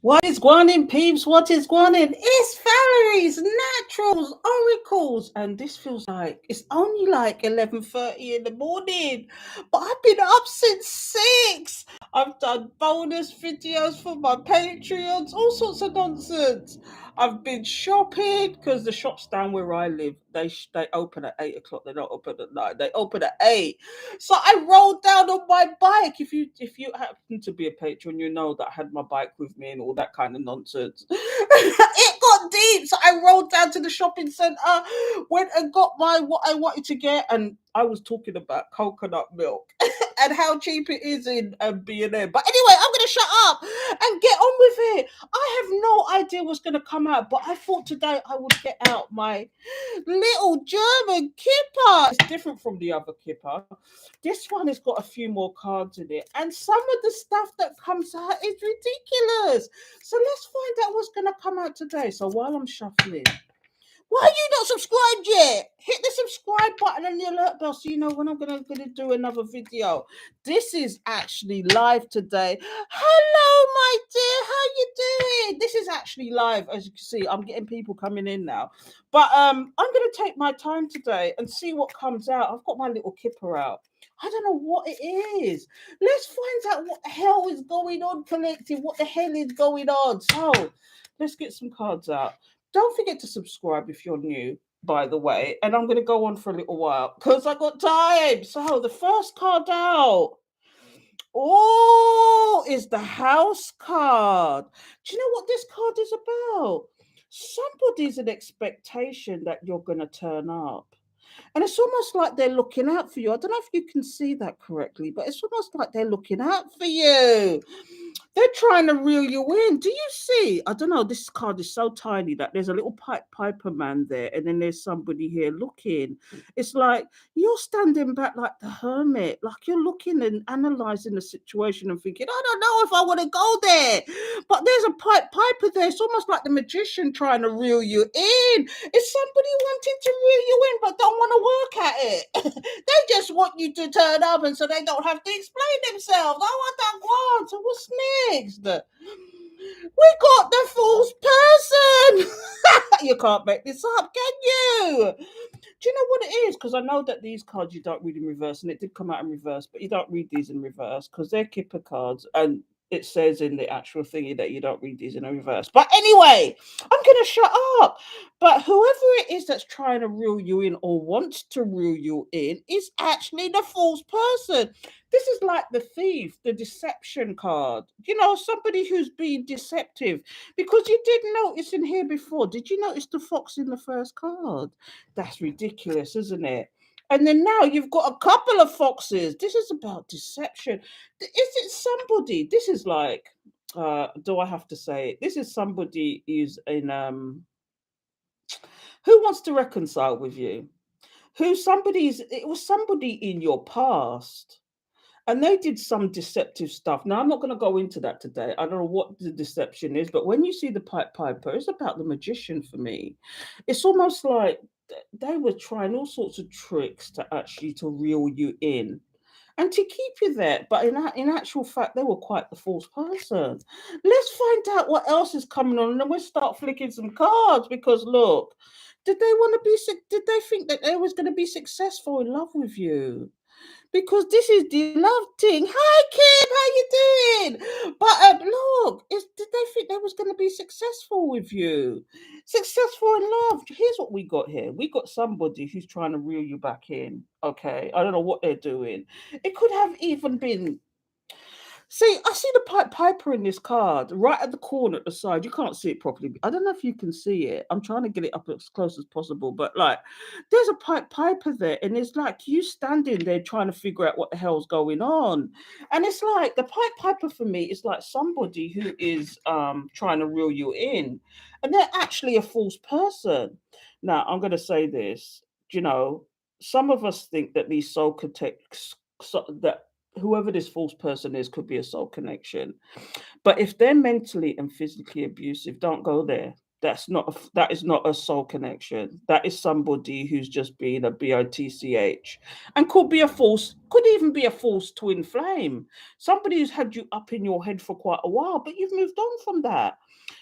What is gwan peeps? What is gwan? It's Valerie's Naturals Oracles, and this feels like it's only like 11:30 in the morning, but I've been up since 6. I've done bonus videos for my Patreons, all sorts of nonsense. I've been shopping because the shops down where I live they open at 8 o'clock. They don't open at 9. They open at 8. So I rolled down on my bike. If you happen to be a patron, you know that I had my bike with me and all that kind of nonsense. It got deep, so I rolled down to the shopping centre, went and got my what I wanted to get, and I was talking about coconut milk and how cheap it is in B&M. But anyway, I'm gonna shut up and get on with it. I have no idea what's gonna come out, but I thought today I would get out my little German kipper. It's different from the other kipper. This one has got a few more cards in it, and some of the stuff that comes out is ridiculous. So let's find out what's going to come out today. So while I'm shuffling, why are you not subscribed yet? Hit the subscribe button and the alert bell so you know when I'm gonna do another video. This is actually live today. Hello, my dear. How you doing? This is actually live, as you can see. I'm getting people coming in now, but I'm gonna take my time today and see what comes out. I've got my little kipper out. I don't know what it is. Let's find out what the hell is going on, collective. What the hell is going on? So let's get some cards out. Don't forget to subscribe if you're new, by the way. And I'm going to go on for a little while because I got time. So the first card out. Oh, is the house card. Do you know what this card is about? Somebody's an expectation that you're going to turn up. And it's almost like they're looking out for you. I don't know if you can see that correctly, but it's almost like they're looking out for you. They're trying to reel you in. Do you see? I don't know. This card is so tiny that there's a little piper man there, and then there's somebody here looking. It's like you're standing back like the hermit, like you're looking and analyzing the situation and thinking, I don't know if I want to go there. But there's a piper there. It's almost like the magician trying to reel you in. It's somebody wanting to reel you in, but don't want to work at it. They just want you to turn up, and so they don't have to explain themselves. I want that one. So what's next? We got the false person. You can't make this up, can you? Do you know what it is? Because I know that these cards you don't read in reverse, and it did come out in reverse, but you don't read these in reverse because they're kipper cards, and it says in the actual thingy that you don't read these in a reverse. But anyway, I'm gonna shut up. But whoever it is that's trying to reel you in or wants to reel you in is actually the false person. This is like the thief, the deception card. You know, somebody who's being deceptive. Because you did notice in here before, did you notice the fox in the first card? That's ridiculous, isn't it? And then now you've got a couple of foxes. This is about deception. Is it somebody? This is like, do I have to say it? This is somebody who's in who wants to reconcile with you? It was somebody in your past and they did some deceptive stuff. Now, I'm not going to go into that today. I don't know what the deception is, but when you see the piper, it's about the magician for me. It's almost like they were trying all sorts of tricks to actually to reel you in and to keep you there. But in actual fact, they were quite the false person. Let's find out what else is coming on, and then we'll start flicking some cards. Because look, did they want to be? Did they think that they was going to be successful in love with you? Because this is the love thing. Hi, Kim, how you doing? But look, did they think they was going to be successful with you? Successful in love. Here's what we got here. We got somebody who's trying to reel you back in. Okay, I don't know what they're doing. It could have even been. See, I see the piper in this card right at the corner at the side. You can't see it properly. I don't know if you can see it. I'm trying to get it up as close as possible, but like, there's a piper there, and it's like you standing there trying to figure out what the hell's going on. And it's like the piper for me is like somebody who is trying to reel you in, and they're actually a false person. Now, I'm going to say this. You know, some of us think that these soul contacts that whoever this false person is could be a soul connection. But if they're mentally and physically abusive, don't go there. That is not a soul connection. That is somebody who's just being a bitch, and could even be a false twin flame. Somebody who's had you up in your head for quite a while, but you've moved on from that.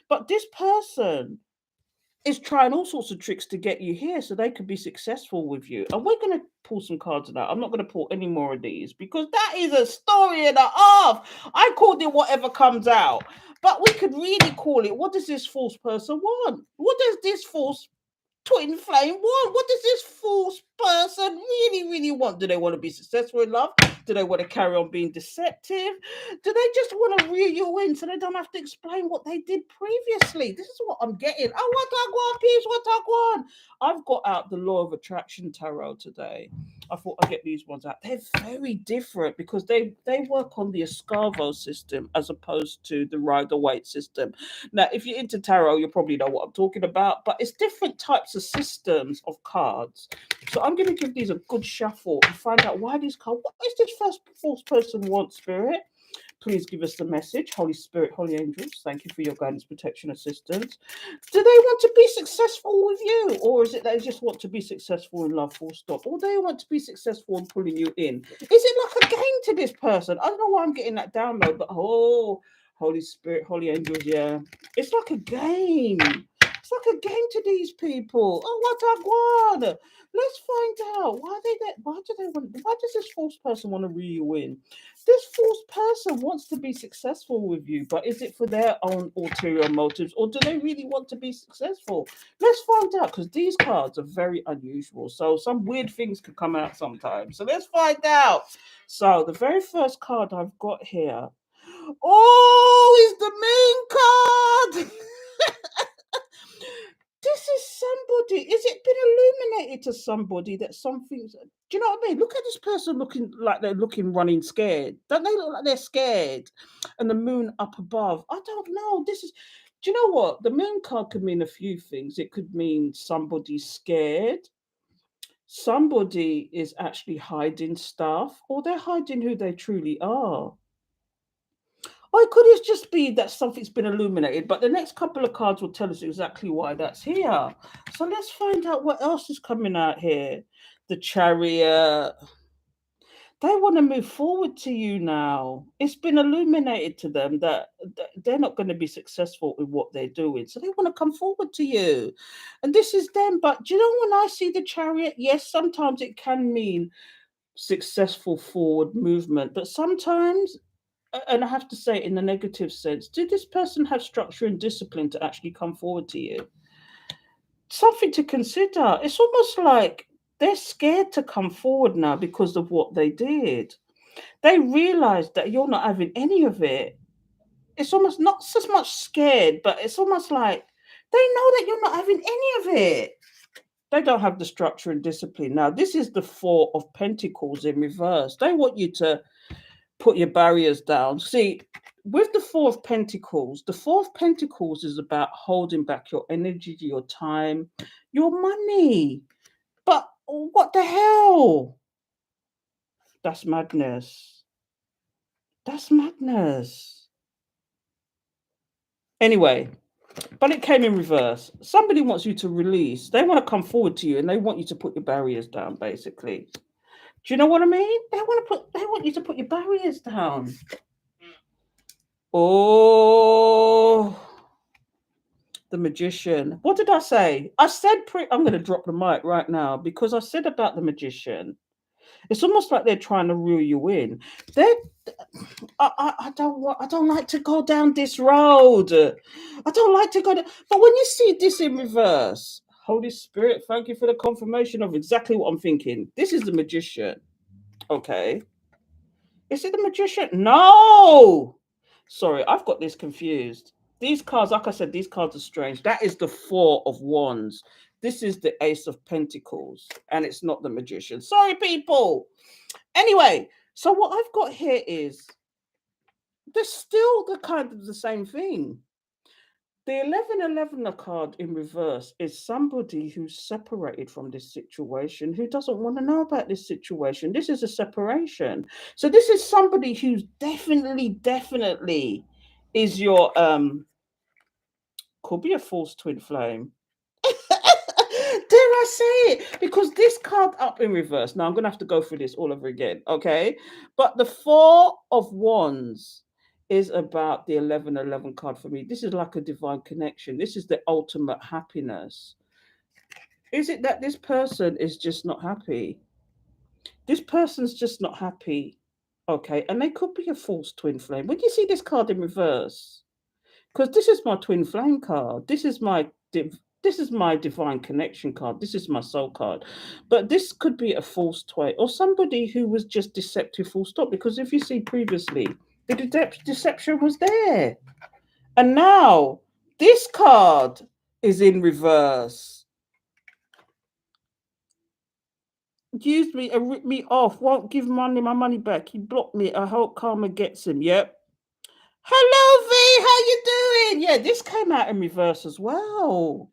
But this person is trying all sorts of tricks to get you here so they could be successful with you. And we're going to pull some cards of that. I'm not going to pull any more of these because that is a story and a half. I called it whatever comes out. But we could really call it, what does this false person want? What does this false twin flame want? What does this false person really, really want? Do they want to be successful in love? Do they want to carry on being deceptive? Do they just want to reel you in so they don't have to explain what they did previously? This is what I'm getting. Oh, what I want, peace, what I want. I've got out the Law of Attraction Tarot today. I thought I'd get these ones out. They're very different because they work on the Escarvo system as opposed to the Rider-Waite system. Now, if you're into tarot, you probably know what I'm talking about, but it's different types of systems of cards. So I'm going to give these a good shuffle and find out why these cards, what is this first false person want, Spirit? Please give us the message. Holy Spirit, Holy Angels, thank you for your guidance, protection, assistance. Do they want to be successful with you? Or is it they just want to be successful in love, full stop? Or they want to be successful in pulling you in? Is it like a game to this person? I don't know why I'm getting that download, but oh, Holy Spirit, Holy Angels, yeah. It's like a game. It's like a game to these people. Oh, what I want. Let's find out why does this false person want to reel you in? This false person wants to be successful with you, but is it for their own ulterior motives or do they really want to be successful? Let's find out because these cards are very unusual. So some weird things could come out sometimes. So let's find out. So the very first card I've got here. Oh, is the main card. This is somebody. Is it been illuminated to somebody that something's? Do you know what I mean? Look at this person looking like they're looking running scared. Don't they look like they're scared? And the moon up above. I don't know. This is. Do you know what? The moon card could mean a few things. It could mean somebody's scared. Somebody is actually hiding stuff, or they're hiding who they truly are. Or it could just be that something's been illuminated, but the next couple of cards will tell us exactly why that's here. So let's find out what else is coming out here. The Chariot. They want to move forward to you now. It's been illuminated to them that they're not going to be successful in what they're doing. So they want to come forward to you. And this is them. But do you know when I see the Chariot? Yes, sometimes it can mean successful forward movement, but sometimes and I have to say, in the negative sense, did this person have structure and discipline to actually come forward to you? Something to consider. It's almost like they're scared to come forward now because of what they did. They realize that you're not having any of it. It's almost not so much scared, but it's almost like they know that you're not having any of it. They don't have the structure and discipline. Now, this is the Four of Pentacles in reverse. They want you to put your barriers down. See, with the the Four of Pentacles is about holding back your energy, your time, your money. But what the hell? That's madness. That's madness. Anyway, but it came in reverse. Somebody wants you to release. They want to come forward to you and they want you to put your barriers down, basically. Do you know what I mean? They want you to put your barriers down. Oh, the Magician. What did I say? I said I'm going to drop the mic right now because I said about the Magician. It's almost like they're trying to reel you in. They, I don't like to go down this road. I don't like to go down. But when you see this in reverse, Holy Spirit, thank you for the confirmation of exactly what I'm thinking. This is the Magician. Okay. Is it the Magician? No. Sorry, I've got this confused. These cards, like I said, these cards are strange. That is the Four of Wands. This is the Ace of Pentacles, and it's not the Magician. Sorry, people. Anyway, so what I've got here is there's still the kind of the same thing. The 1111 card in reverse is somebody who's separated from this situation, who doesn't want to know about this situation. This is a separation. So this is somebody who's definitely is your Could be a false twin flame. Dare I say it? Because this card up in reverse. Now I'm gonna have to go through this all over again, okay? But the Four of Wands is about the 1111 card for me. This is like a divine connection. This is the ultimate happiness. Is it that this person is just not happy? This person's just not happy. Okay, and they could be a false twin flame. When you see this card in reverse, because this is my twin flame card. This is my divine connection card. This is my soul card. But this could be a false twin or somebody who was just deceptive full stop. Because if you see previously, the deception was there. And now this card is in reverse. Used me and ripped me off. Won't give my money back. He blocked me. I hope karma gets him. Yep. Hello, V. How you doing? Yeah, this came out in reverse as well.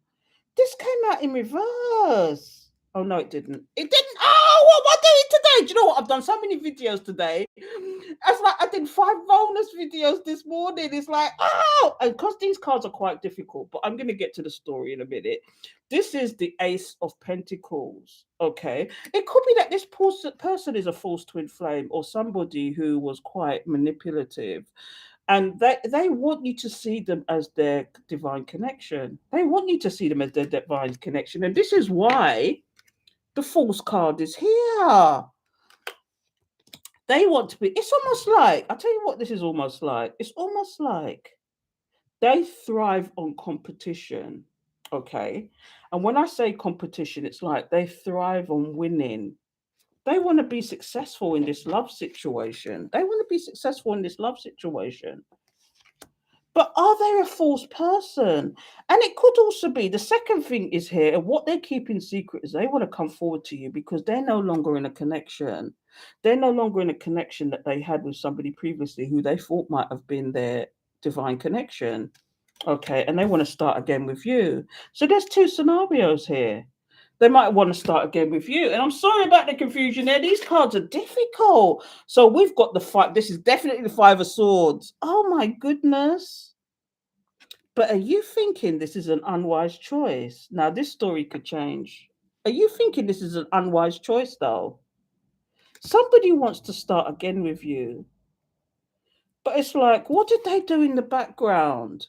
This came out in reverse. Oh no, it didn't. It didn't. Oh, what am I doing today? Do you know what? I've done so many videos today. It's like I did 5 bonus videos this morning. It's like, oh, and because these cards are quite difficult, but I'm going to get to the story in a minute. This is the Ace of Pentacles. Okay, it could be that this person is a false twin flame or somebody who was quite manipulative, and they want you to see them as their divine connection. They want you to see them as their divine connection, and this is why the False card is here. They want to be. It's almost like, I'll tell you what this is almost like. It's almost like they thrive on competition. Okay, and when I say competition, it's like they thrive on winning. They want to be successful in this love situation. They want to be successful in this love situation. But are they a false person? And it could also be the second thing is here, and what they're keeping secret is they want to come forward to you because they're no longer in a connection. They're no longer in a connection that they had with somebody previously who they thought might have been their divine connection. Okay, and they want to start again with you. So there's 2 scenarios here. They might want to start again with you. And I'm sorry about the confusion there. These cards are difficult. So we've got the 5. This is definitely the 5 of Swords. Oh my goodness. But are you thinking this is an unwise choice? Now, this story could change. Are you thinking this is an unwise choice, though? Somebody wants to start again with you. But it's like, what did they do in the background?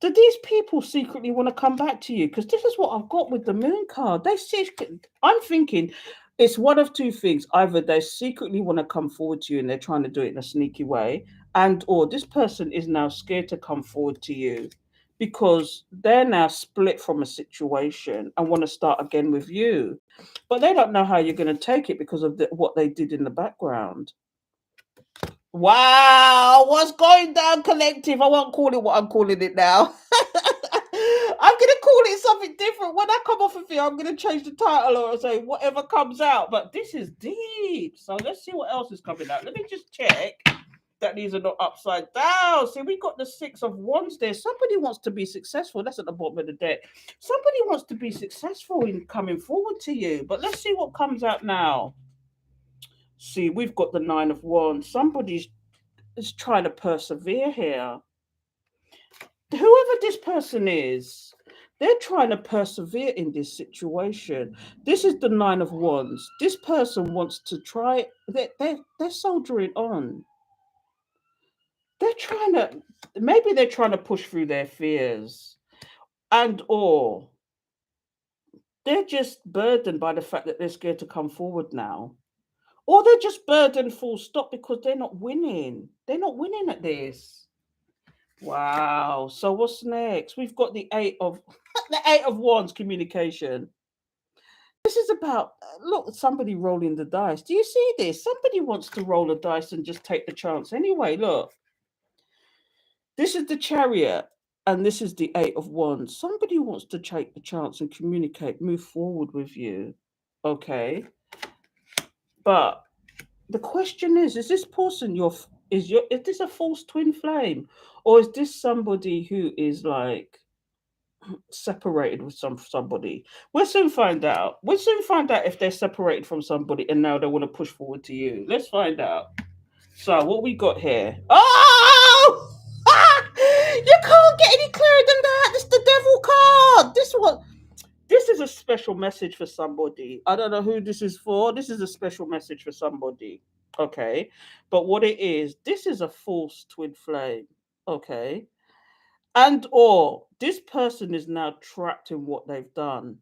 Do these people secretly want to come back to you? Because this is what I've got with the moon card. I'm thinking it's one of 2 things. Either they secretly want to come forward to you and they're trying to do it in a sneaky way, and or this person is now scared to come forward to you because they're now split from a situation and want to start again with you. But they don't know how you're going to take it because of what they did in the background. Wow, what's going down, collective? I won't call it what I'm calling it now. I'm gonna call it something different. When I come off of here, I'm gonna change the title or say whatever comes out. But this is deep. So let's see what else is coming out. Let me just check that these are not upside down. See, we got the 6 of Wands there. Somebody wants to be successful. That's at the bottom of the deck. Somebody wants to be successful in coming forward to you. But let's see what comes out now. See, we've got the 9 of Wands. Somebody's trying to persevere here. Whoever this person is, they're trying to persevere in this situation. This is the 9 of Wands. This person wants to try. They're soldiering on. They're trying to. Maybe they're trying to push through their fears, and or they're just burdened by the fact that they're scared to come forward now. Or they're just burdened full stop because they're not winning. They're not winning at this. Wow. So what's next? We've got the 8 of the 8 of Wands, communication. This is about look, somebody rolling the dice. Do you see this? Somebody wants to roll a dice and just take the chance. Anyway, look. This is the Chariot and this is the 8 of Wands. Somebody wants to take the chance and communicate, move forward with you. Okay. But the question is this person is this a false twin flame, or is this somebody who is like separated with somebody? We'll soon find out. We'll soon find out if they're separated from somebody and now they want to push forward to you. Let's find out. So what we got here? Oh, you can't get any clearer than that. The this the devil card. This is a special message for somebody. I don't know who this is for. This is a special message for somebody. Okay. But what it is, this is a false twin flame. Okay. And or this person is now trapped in what they've done.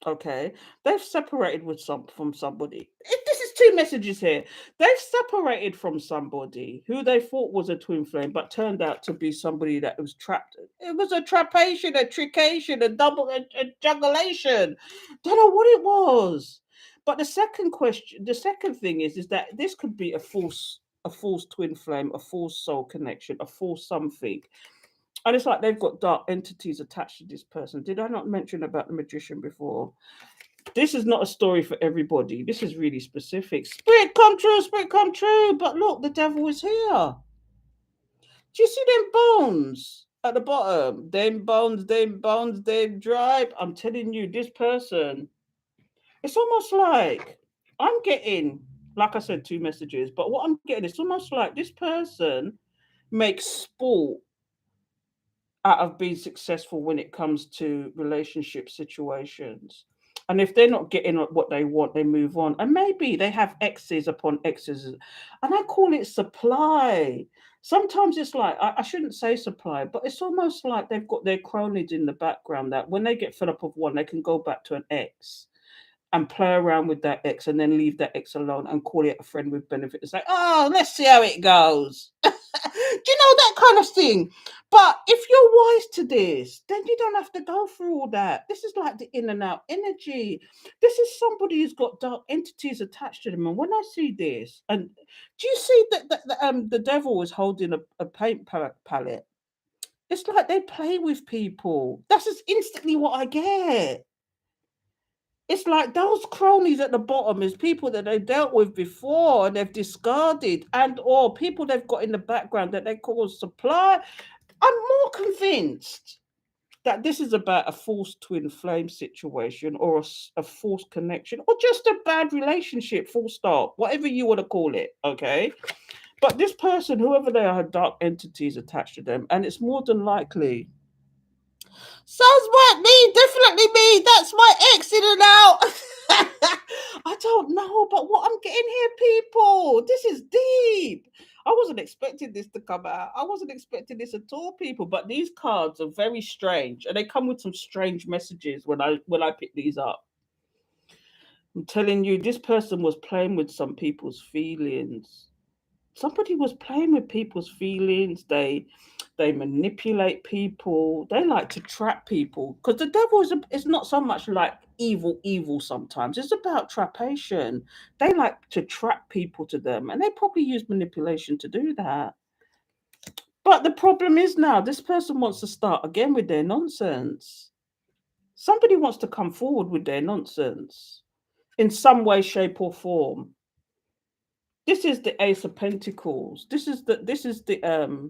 Okay, they've separated with some from somebody. This is two messages here. They've separated from somebody who they thought was a twin flame, but turned out to be somebody that was trapped. It was a trapation, a trication, a double, a jugulation. Don't know what it was. But the second question, the second thing is that this could be a false twin flame, a false soul connection, a false something. And it's like they've got dark entities attached to this person. Did I not mention about the magician before? This is not a story for everybody. This is really specific. Spirit come true, spirit come true. But look, the devil is here. Do you see them bones at the bottom? Them bones, them dry. I'm telling you, this person, it's almost like I'm getting, like I said, two messages. But what I'm getting, it's almost like this person makes sport out of being successful when it comes to relationship situations. And if they're not getting what they want, they move on. And maybe they have X's upon X's. And I call it supply. Sometimes it's like, I shouldn't say supply, but it's almost like they've got their cronies in the background that when they get fed up of one, they can go back to an X and play around with that X and then leave that X alone and call it a friend with benefit. It's like, oh, let's see how it goes. Do you know that kind of thing? But if you're wise to this, then you don't have to go through all that. This is like the in and out energy. This is somebody who's got dark entities attached to them. And when I see this, and do you see that the devil is holding a paint palette? It's like they play with people. That's just instantly what I get. It's like those cronies at the bottom is people that they dealt with before and they've discarded, and or people they've got in the background that they call supply. I'm more convinced that this is about a false twin flame situation or a false connection or just a bad relationship, full stop, whatever you want to call it. Okay. But this person, whoever they are, had dark entities attached to them, and it's more than likely. Sounds like me, definitely me. That's my ex in and out. I don't know, but what I'm getting here, people, this is deep. I wasn't expecting this to come out. I wasn't expecting this at all, people. But these cards are very strange, and they come with some strange messages when I pick these up. I'm telling you, this person was playing with some people's feelings. Somebody was playing with people's feelings. They manipulate people. They like to trap people because the devil is not so much like evil sometimes. It's about trapation. They like to trap people to them, and they probably use manipulation to do that. But the problem is now this person wants to start again with their nonsense. Somebody wants to come forward with their nonsense in some way, shape, or form. This is the Ace of Pentacles. This is the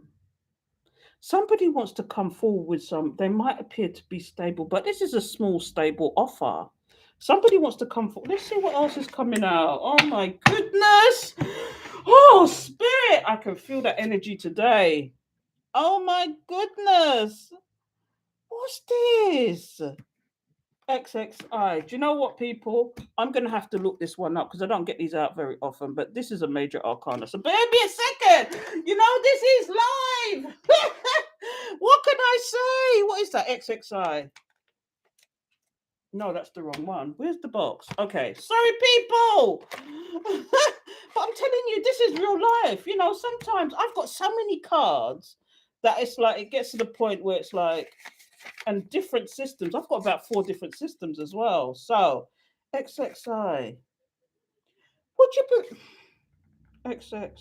somebody wants to come forward with some, they might appear to be stable, but this is a small stable offer. Somebody wants to come forward. Let's see what else is coming out. Oh my goodness. Oh, spirit, I can feel that energy today. Oh my goodness. What's this? XXI. Do you know what, people? I'm going to have to look this one up because I don't get these out very often, but this is a major arcana. So bear me a second. You know, this is live. What can I say? What is that? XXI. No, that's the wrong one. Where's the box? Okay. Sorry, people. But I'm telling you, this is real life. You know, sometimes I've got so many cards that it's like, it gets to the point where it's like, and different systems. I've got about 4 different systems as well. So, XXI. Would you put XX?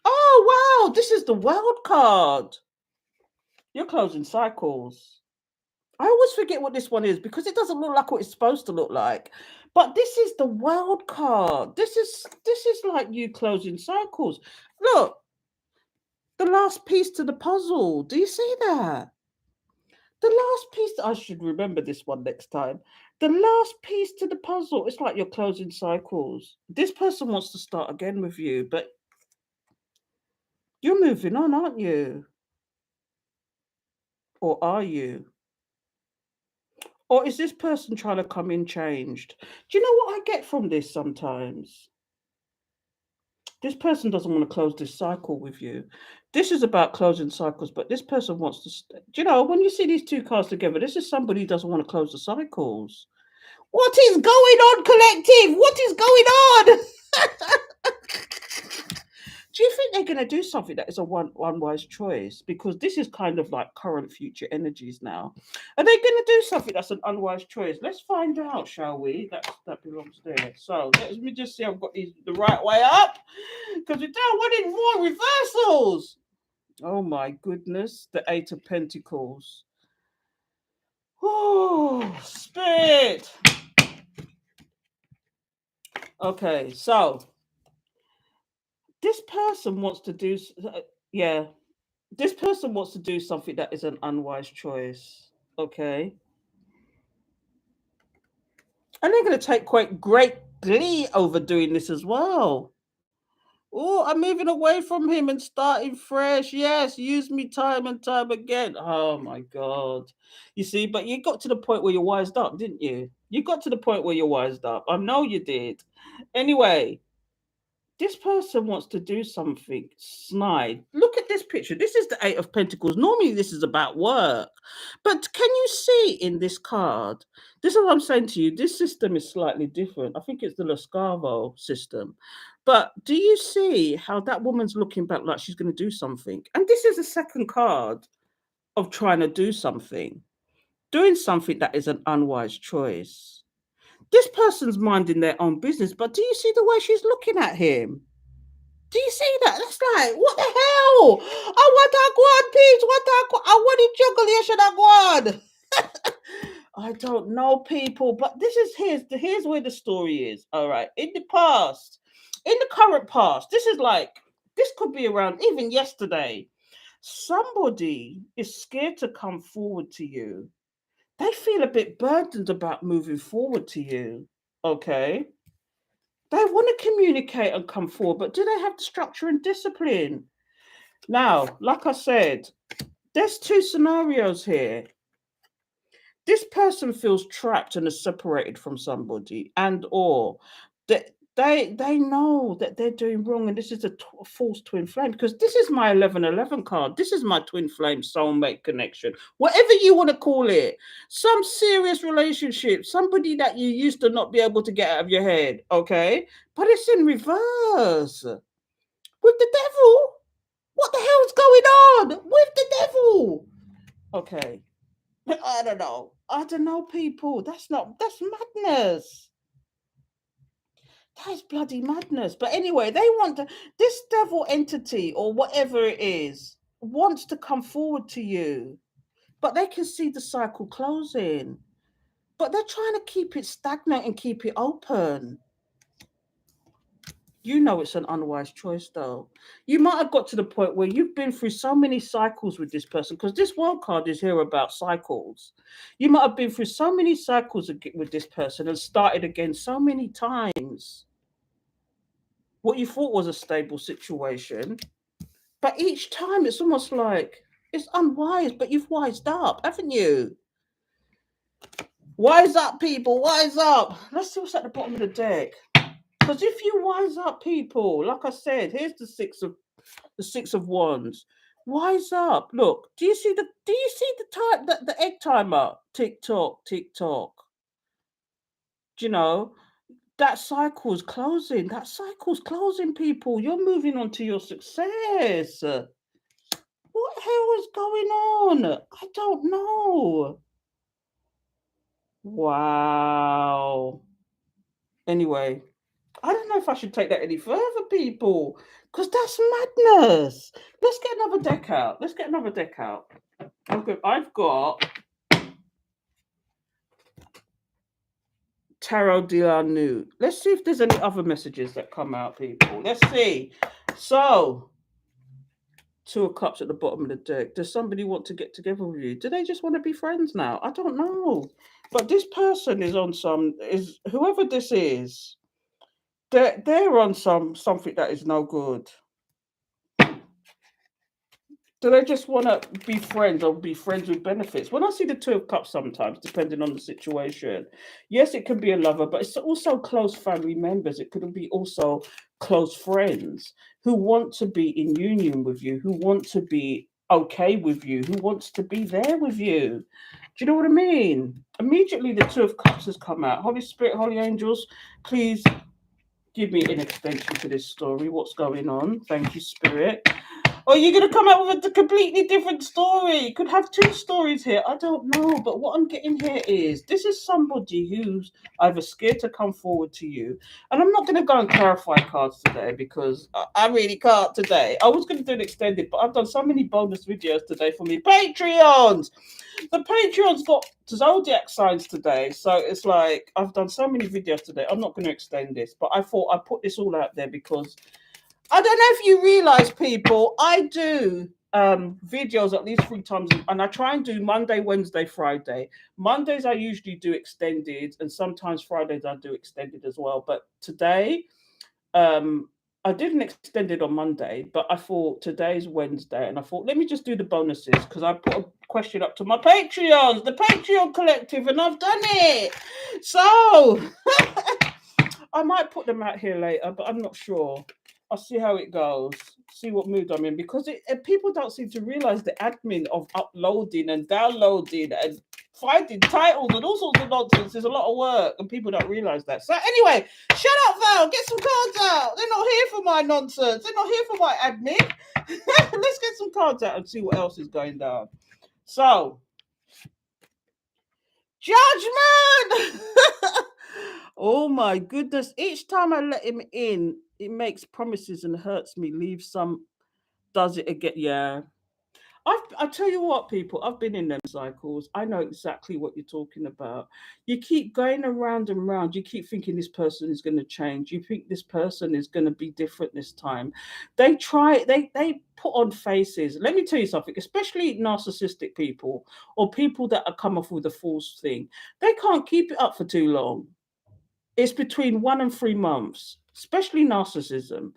Oh, wow. This is the world card. You're closing cycles. I always forget what this one is because it doesn't look like what it's supposed to look like. But this is the world card. This is like you closing cycles. Look, the last piece to the puzzle. Do you see that? The last piece, I should remember this one next time. The last piece to the puzzle, it's like you're closing cycles. This person wants to start again with you, but you're moving on, aren't you? Or are you? Or is this person trying to come in changed? Do you know what I get from this sometimes? This person doesn't want to close this cycle with you. This is about closing cycles, but this person wants to. Do you know, when you see these two cards together, this is somebody who doesn't want to close the cycles. What is going on, collective? What is going on? Do you think they're going to do something that is a one wise choice? Because this is kind of like current future energies now. Are they going to do something that's an unwise choice? Let's find out, shall we? That belongs there. So let me just see I've got these the right way up, because we don't want any more reversals. Oh my goodness, the Eight of Pentacles. Oh, Spirit. Okay, so this person wants to do, yeah, this person wants to do something that is an unwise choice. Okay. And they're going to take quite great glee over doing this as well. Oh, I'm moving away from him and starting fresh. Yes, use me time and time again. Oh my God. You see, but you got to the point where you're wised up, didn't you? You got to the point where you're wised up. I know you did. Anyway, this person wants to do something snide. Look at this picture. This is the Eight of Pentacles. Normally, this is about work. But can you see in this card? This is what I'm saying to you. This system is slightly different. I think it's the Lascavo system. But do you see how that woman's looking back like she's going to do something? And this is the second card of trying to do something, doing something that is an unwise choice. This person's minding their own business, but do you see the way she's looking at him? Do you see that? That's like, what the hell? I want a guan, peeps. I want to juggle here, should I guan? I don't know, people, but this is here's where the story is. All right, in the past, in the current past, this could be around even yesterday. Somebody is scared to come forward to you. They feel a bit burdened about moving forward to you. Okay, they want to communicate and come forward, but do they have the structure and discipline? Now, like I said, there's two scenarios here. This person feels trapped and is separated from somebody, and or that they know that they're doing wrong, and this is a false twin flame, because this is my 1111 card. This is my twin flame soulmate connection, whatever you want to call it. Some serious relationship, somebody that you used to not be able to get out of your head. Okay, but it's in reverse with the devil. What the hell's going on with the devil? Okay. I don't know. I don't know, people. That's madness. That's bloody madness. But anyway, they want to, this devil entity or whatever it is wants to come forward to you, but they can see the cycle closing. But they're trying to keep it stagnant and keep it open. You know it's an unwise choice, though. You might have got to the point where you've been through so many cycles with this person, because this one card is here about cycles. You might have been through so many cycles with this person and started again so many times. What you thought was a stable situation, but each time it's almost like it's unwise, but you've wised up, haven't you? Wise up, people, wise up. Let's see what's at the bottom of the deck. Because if you wise up, people, like I said, here's the Six of Wands. Wise up. Look, do you see the time, the egg timer? Tick tock, tick tock. Do you know? That cycle's closing. That cycle's closing, people. You're moving on to your success. What the hell is going on? I don't know. Wow. Anyway, I don't know if I should take that any further, people, because that's madness. Let's get another deck out. Let's get another deck out. I've got Tarot de la Nuit. Let's see if there's any other messages that come out, people. Let's see. So, Two of Cups at the bottom of the deck. Does somebody want to get together with you? Do they just want to be friends now? I don't know. But this person is on whoever this is, they're on something that is no good. Do they just want to be friends or be friends with benefits? When I see the Two of Cups sometimes, depending on the situation, yes, it can be a lover, but it's also close family members. It could be also close friends who want to be in union with you, who want to be okay with you, who wants to be there with you. Do you know what I mean? Immediately, the Two of Cups has come out. Holy Spirit, Holy Angels, please give me an extension to this story. What's going on? Thank you, Spirit. Or you're going to come up with a completely different story. You could have two stories here. I don't know. But what I'm getting here is this is somebody who's either scared to come forward to you. And I'm not going to go and clarify cards today because I really can't today. I was going to do an extended, but I've done so many bonus videos today for me Patreons. The Patreon's got zodiac signs today. So it's like I've done so many videos today. I'm not going to extend this, but I thought I'd put this all out there because I don't know if you realize, people, I do videos at least 3 times, and I try and do Monday, Wednesday, Friday. Mondays I usually do extended, and sometimes Fridays I do extended as well. But today, I didn't extend it on Monday, but I thought today's Wednesday, and I thought let me just do the bonuses because I put a question up to my Patreons, the Patreon collective, and I've done it. So I might put them out here later, but I'm not sure. I'll see how it goes. See what mood I'm in because people don't seem to realize the admin of uploading and downloading and finding titles and all sorts of nonsense is a lot of work, and people don't realize that. So anyway, shut up, Val. Get some cards out. They're not here for my nonsense. They're not here for my admin. Let's get some cards out and see what else is going down. So, judgment. Oh my goodness. Each time I let him in, it makes promises and hurts me. Leaves some, does it again. Yeah. I tell you what, people, I've been in them cycles. I know exactly what you're talking about. You keep going around and round. You keep thinking this person is going to change. You think this person is going to be different this time. They put on faces. Let me tell you something, especially narcissistic people or people that are come off with a false thing. They can't keep it up for too long. It's between 1 and 3 months, especially narcissism.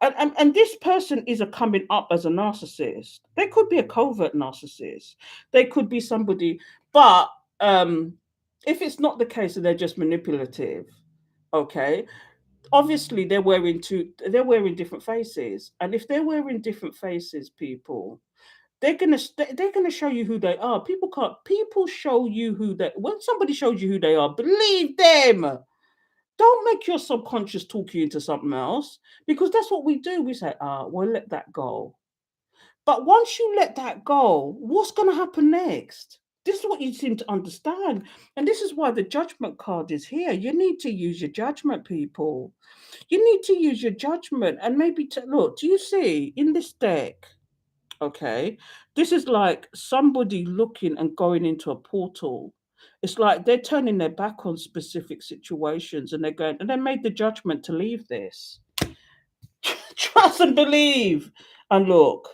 And this person is a coming up as a narcissist. They could be a covert narcissist. They could be somebody, but if it's not the case and they're just manipulative, okay, obviously they're wearing different faces. And if they're wearing different faces, people, they're gonna show you who they are. People show you who they when somebody shows you who they are, believe them. Don't make your subconscious talk you into something else because that's what we do. We say, we'll let that go. But once you let that go, what's going to happen next? This is what you seem to understand. And this is why the judgment card is here. You need to use your judgment, people. You need to use your judgment and maybe to look. Do you see in this deck? Okay. This is like somebody looking and going into a portal. It's like they're turning their back on specific situations and they're going and they made the judgment to leave this. Trust and believe. And look,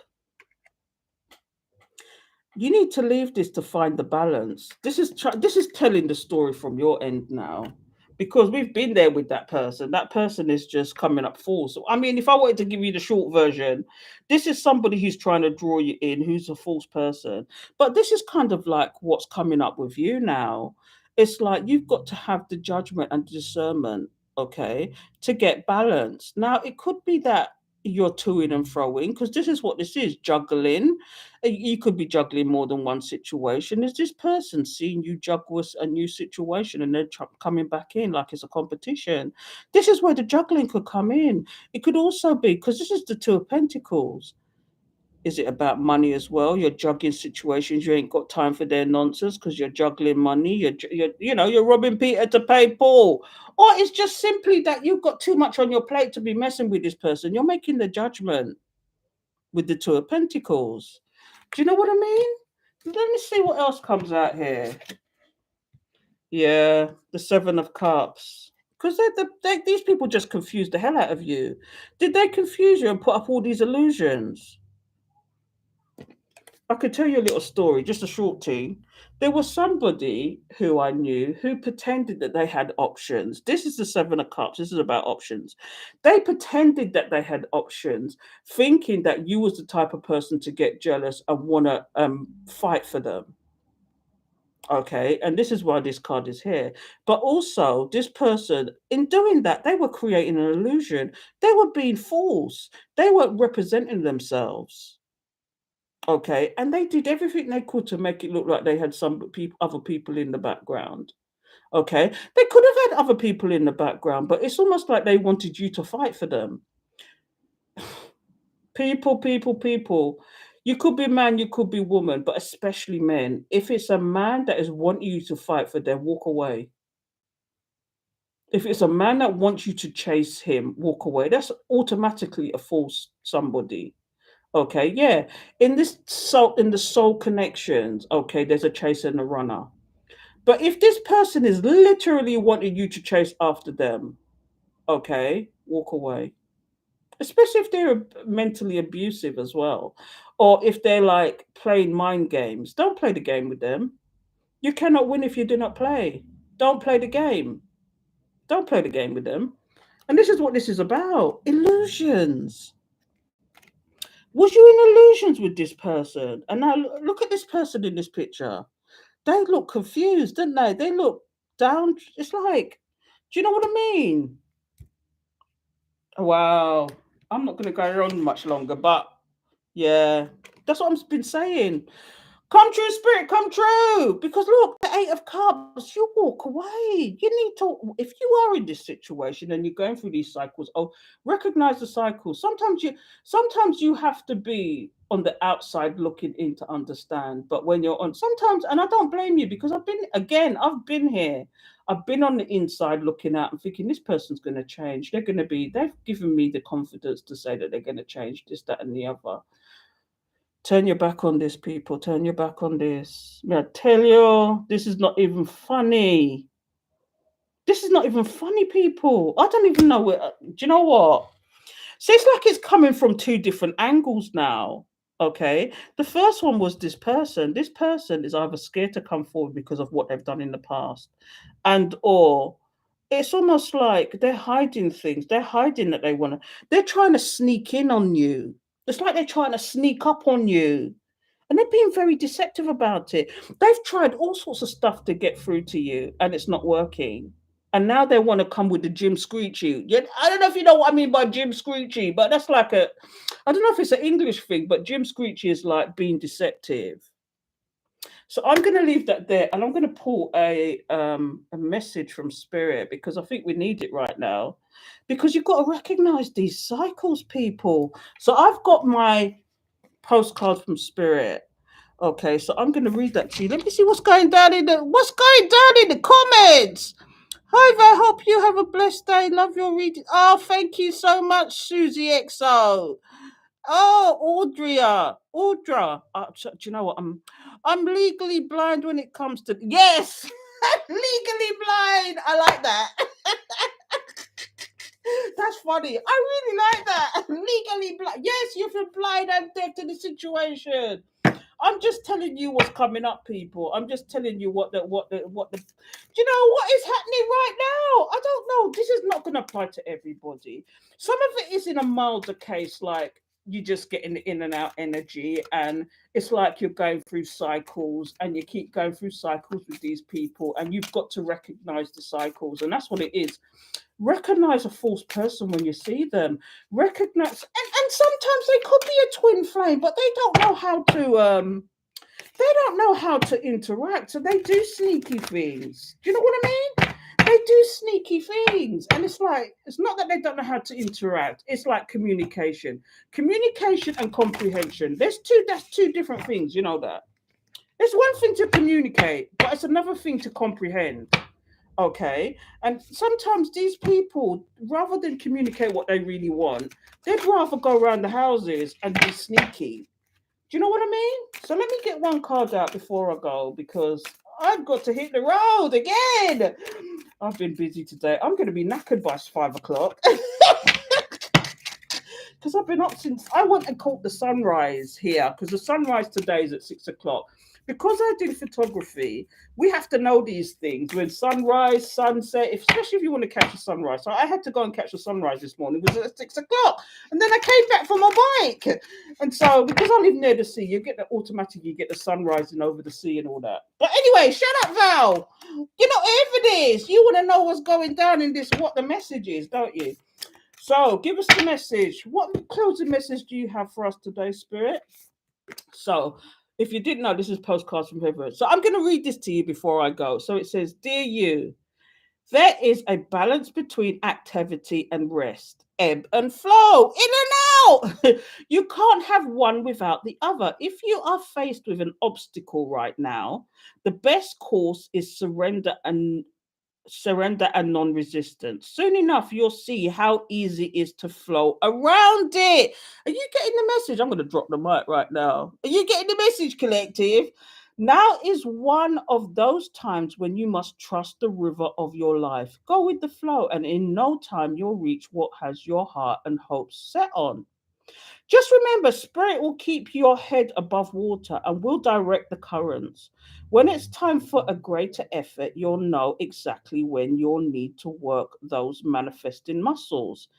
you need to leave this to find the balance. This is telling the story from your end now, because we've been there with that person. That person is just coming up false. I mean, if I wanted to give you the short version, this is somebody who's trying to draw you in, who's a false person. But this is kind of like what's coming up with you now. It's like you've got to have the judgment and discernment, okay, to get balance. Now, it could be that you're toing and froing because this is what this is, juggling. You could be juggling more than one situation. Is this person seeing you juggle a new situation and they're coming back in like it's a competition? This is where the juggling could come in. It could also be because this is the Two of Pentacles. Is it about money as well? You're juggling situations. You ain't got time for their nonsense because you're juggling money. You're robbing Peter to pay Paul. Or it's just simply that you've got too much on your plate to be messing with this person. You're making the judgment with the Two of Pentacles. Do you know what I mean? Let me see what else comes out here. Yeah, the Seven of Cups. Because these people just confused the hell out of you. Did they confuse you and put up all these illusions? I could tell you a little story, just a short thing. There was somebody who I knew who pretended that they had options. This is the Seven of Cups. This is about options. They pretended that they had options, thinking that you was the type of person to get jealous and want to fight for them. Okay, and this is why this card is here. But also, this person, in doing that, they were creating an illusion. They were being false. They weren't representing themselves. Okay, and they did everything they could to make it look like they had some people, other people in the background. Okay, they could have had other people in the background, but it's almost like they wanted you to fight for them. People. You could be man, you could be woman, but especially men. If it's a man that is wanting you to fight for them, walk away. If it's a man that wants you to chase him, walk away. That's automatically a false somebody. Okay, yeah. In the soul connections, okay, there's a chaser and a runner. But if this person is literally wanting you to chase after them, okay, walk away. Especially if they're mentally abusive as well. Or if they're like playing mind games. Don't play the game with them. You cannot win if you do not play. Don't play the game. Don't play the game with them. And this is what this is about. Illusions. Was you in illusions with this person? And now look at this person in this picture. They look confused, don't they? They look down. It's like, do you know what I mean? Wow. I'm not going to go on much longer, but yeah, that's what I've been saying. Come true, spirit, come true. Because look, the Eight of Cups, you walk away. You need to, if you are in this situation and you're going through these cycles, oh, recognize the cycles. Sometimes you have to be on the outside looking in to understand. But when you're on, sometimes, and I don't blame you because I've been here. I've been on the inside looking out and thinking this person's going to change. They've given me the confidence to say that they're going to change this, that, and the other. Turn your back on this, people. Turn your back on this. I tell you, this is not even funny. This is not even funny, people. I don't even know where. Do you know what? So it's like it's coming from two different angles now. Okay. The first one was this person. This person is either scared to come forward because of what they've done in the past, and or it's almost like they're hiding things. They're hiding that they want to. They're trying to sneak in on you. It's like they're trying to sneak up on you. And they're being very deceptive about it. They've tried all sorts of stuff to get through to you, and it's not working. And now they want to come with the Jim Screechy. I don't know if you know what I mean by Jim Screechy, but that's like I don't know if it's an English thing, but Jim Screechy is like being deceptive. So I'm going to leave that there, and I'm going to pull a message from Spirit because I think we need it right now. Because you've got to recognize these cycles, people. So I've got my postcard from Spirit. Okay, so I'm going to read that to you. Let me see what's going down in the comments. Hi there, hope you have a blessed day. Love your reading. Oh, thank you so much, Susie XO. Oh, Audra. Do you know what? I'm legally blind when it comes to yes, legally blind. I like that. That's funny. I really like that. Legally blind. Yes, you've been blind and deaf to the situation. I'm just telling you what's coming up, people. I'm just telling you what the. Do you know what is happening right now? I don't know. This is not going to apply to everybody. Some of it is in a milder case, like you just getting in and out energy, and it's like you're going through cycles, and you keep going through cycles with these people, and you've got to recognize the cycles, and that's what it is. Recognize a false person when you see them. Recognize, and sometimes they could be a twin flame, but they don't know how to interact, so they do sneaky things. Do you know what I mean? They do sneaky things, and it's like it's not that they don't know how to interact. It's like communication and comprehension. That's two different things. You know that. It's one thing to communicate, but it's another thing to comprehend. Okay. And sometimes these people, rather than communicate what they really want, they'd rather go around the houses and be sneaky. Do you know what I mean? So let me get one card out before I go because I've got to hit the road again. I've been busy today. I'm going to be knackered by 5 o'clock. because I've been up since I went and caught the sunrise here because the sunrise today is at 6 o'clock. Because I do photography, we have to know these things when sunrise, sunset, especially if you want to catch a sunrise. So I had to go and catch the sunrise this morning. It was at 6 o'clock, and then I came back from my bike. And so because I live near the sea, you get the automatically you get the sun rising over the sea and all that. But anyway, shut up, Val. You're not here for this. You want to know what's going down in this, what the message is, don't you? So give us the message. What closing message do you have for us today, Spirit? So if you didn't know, this is Postcards from Heaven. So I'm going to read this to you before I go. So it says, Dear you, there is a balance between activity and rest, ebb and flow, in and out. You can't have one without the other. If you are faced with an obstacle right now, the best course is surrender and non-resistance. Soon enough, you'll see how easy it is to flow around it. Are you getting the message? I'm going to drop the mic right now. Are you getting the message, collective? Now is one of those times when you must trust the river of your life. Go with the flow, and in no time you'll reach what has your heart and hopes set on. Just remember, spirit will keep your head above water and will direct the currents. When it's time for a greater effort, you'll know exactly when you'll need to work those manifesting muscles.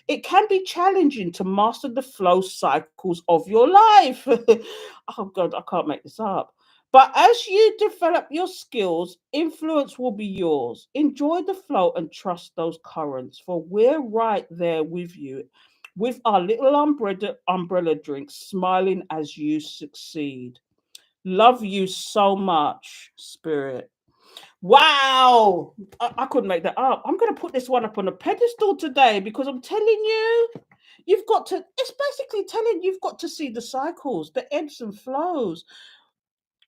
It can be challenging to master the flow cycles of your life. Oh, God, I can't make this up. But as you develop your skills, influence will be yours. Enjoy the flow and trust those currents, for we're right there with you with our little umbrella drink, smiling as you succeed. Love you so much, Spirit. Wow, I couldn't make that up. I'm going to put this one up on a pedestal today because I'm telling you, you've got to, it's basically telling you've got to see the cycles, the ebbs and flows.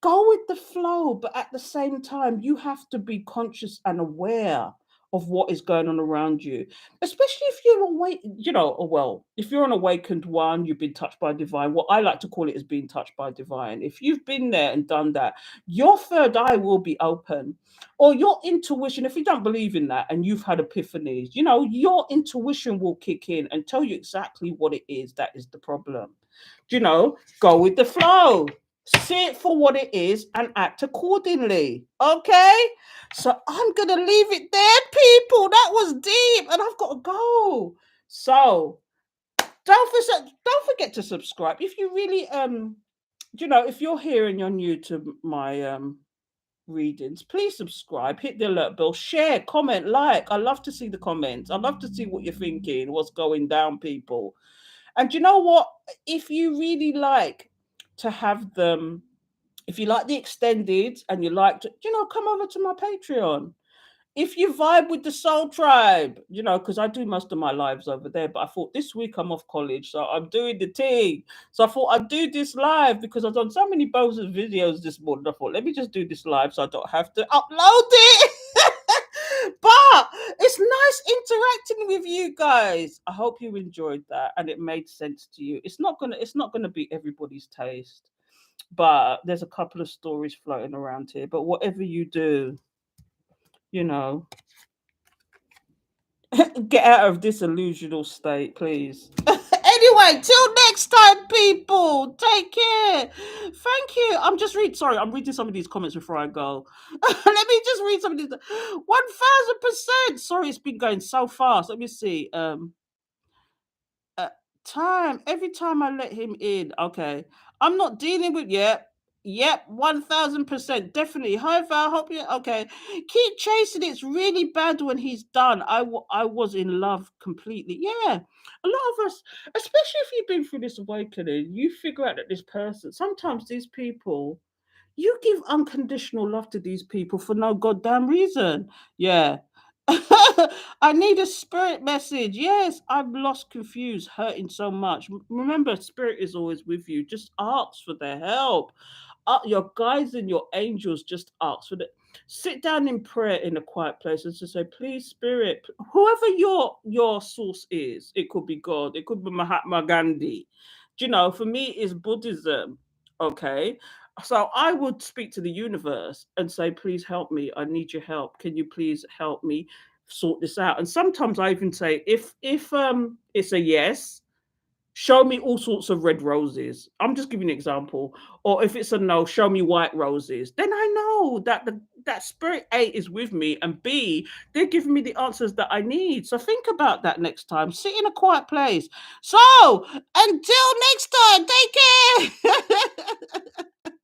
Go with the flow, but at the same time, you have to be conscious and aware of what is going on around you, especially if you're awake, well, if you're an awakened one, you've been touched by divine. What I like to call it is being touched by divine. If you've been there and done that, your third eye will be open, or your intuition. If you don't believe in that and you've had epiphanies, your intuition will kick in and tell you exactly what it is that is the problem. Go with the flow, see it for what it is and act accordingly. Okay? So I'm going to leave it there, people. That was deep and I've got to go. So don't forget to subscribe. If you really, if you're here and you're new to my readings, please subscribe, hit the alert bell, share, comment, like. I love to see the comments. I love to see what you're thinking, what's going down, people. And you know what? If you really like to have them, if you like the extended and you like to, come over to my Patreon. If you vibe with the Soul Tribe, because I do most of my lives over there, but I thought this week I'm off college, so I'm doing the thing. So I thought I'd do this live because I've done so many bonus videos this morning. I thought, let me just do this live so I don't have to upload it. But it's nice interacting with you guys. I hope you enjoyed that and it made sense to you. It's not gonna be everybody's taste, but there's a couple of stories floating around here. But whatever you do, you know, get out of this illusional state, please. Anyway, till next time, people. Take care. Thank you. I'm reading some of these comments before I go. Let me just read some of these. 1000%. Sorry, it's been going so fast. Let me see. Uh, time. Every time I let him in. Okay. I'm not dealing with Yep, 1000%. Definitely. Hi, Val. Hope you okay. Keep chasing it. It's really bad when he's done. I was in love completely. Yeah. A lot of us, especially if you've been through this awakening, you figure out that this person, sometimes these people, you give unconditional love to these people for no goddamn reason. Yeah. I need a spirit message. Yes, I'm lost, confused, hurting so much. Remember, spirit is always with you. Just ask for their help. Your guides and your angels just ask for the. Sit down in prayer in a quiet place and just say, please, spirit, whoever your source is, it could be God, it could be Mahatma Gandhi. For me, it's Buddhism. Okay. So I would speak to the universe and say, please help me. I need your help. Can you please help me sort this out? And sometimes I even say, if it's a yes, show me all sorts of red roses. I'm just giving you an example. Or if it's a no, show me white roses. Then I know that that spirit A is with me, and B, they're giving me the answers that I need. So think about that next time. Sit in a quiet place. So until next time, take care.